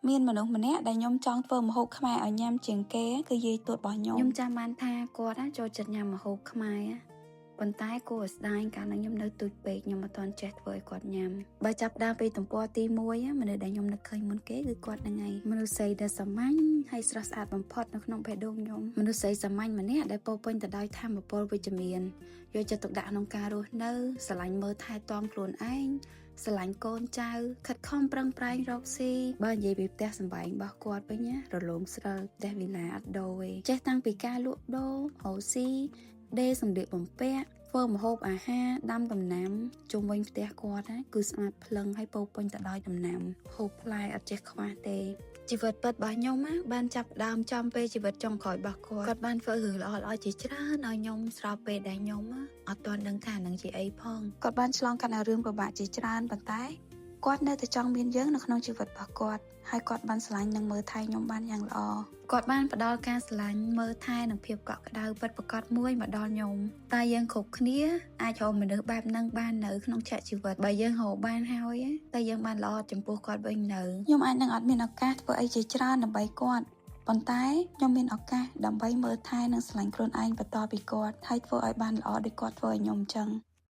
មានមនុស្សម្នាក់ដែលខ្ញុំចង់ធ្វើម្ហូបខ្មែរឲ្យញ៉ាំជាងគេគឺយាយទួតរបស់ខ្ញុំចាំបានថាគាត់ចូលចិត្តញ៉ាំម្ហូបខ្មែរប៉ុន្តែគួរឲ្យស្ដាយកាលណាខ្ញុំនៅទូចពេកខ្ញុំអត់ទាន់ចេះធ្វើឲ្យគាត់ញ៉ាំបើចាប់ដើមពីទំព័រទី1មនុស្សដែលខ្ញុំនឹកឃើញមុនគេគឺគាត់ហ្នឹងហើយមនុស្សស្រីដែលសាមញ្ញហើយស្រស់ស្អាតបំផុតនៅក្នុងបេះដូងខ្ញុំមនុស្សស្រីសាមញ្ញម្នាក់ដែលពោរពេញទៅដោយថាមពលវិជ្ជមានយកចិត្តទុកដាក់ក្នុងការរស់នៅស្រឡាញ់មើលថែទាំខ្លួនឯងស្រឡាញ់កូនចៅខិតខំប្រឹងប្រែងរកស៊ីបើនិយាយពីផ្ទះសម្បែងរបស់គាត់វិញណារលោងស្រិលផ្ទះវិឡាអត់ដូរទេចេះតាំងពីការលក់ដូររកស៊ីដេរសម្លៀកបំពាក់ធ្វើម្ហូបអាហារដាំដំណាំជុំវិញផ្ទះគាត់ណាគឺស្អាតភ្លឹងហើយពោរពេញទៅដោយដំណាំហូបផ្លែអត់ចេះខ្វះទេជីវិតពិតរបស់ខ្ញុំណាបានចាប់ដើមចំពេលជីវិតចុងក្រោយរបស់គាត់បានធ្វើរឿងល្អៗជាច្រើនឲ្យខ្ញុំស្របពេលដែលខ្ញុំអត់ទាន់ដឹងថានឹងជាអីផងគាត់បានឆ្លងកាត់រឿងពិបាកជាច្រើនប៉ុន្តែគាត់នៅតែចង់មានយើងនៅក្នុងជីវិតរបស់គាត់ហើយគាត់បានស្រឡាញ់និងមើលថែខ្ញុំបានយ៉ាងល្អគាត់បានផ្ដល់ការស្រឡាញ់មើលថែនិងភាពកក់ក្ដៅពិតប្រាកដមួយមកដល់ខ្ញុំតែយើងគ្រប់គ្នាអាចរកមនុស្សបែបហ្នឹងបាននៅក្នុងឆាកជីវិតបើយើងរកបានហើយតែយើងបានល្អចំពោះគាត់វិញនៅខ្ញុំអាចនឹងអត់មានឱកាសធ្វើអីជាច្រើនដើម្បីគាត់ប៉ុន្តែខ្ញុំមានឱកាសដើម្បីមើលថែនិងស្រឡាញ់ខ្លួនឯងបន្តពីគាត់ហើយធ្វើឲ្យបានល្អដូចគាត់ធ្វើឲ្យខ្ញុំអញ្ចឹង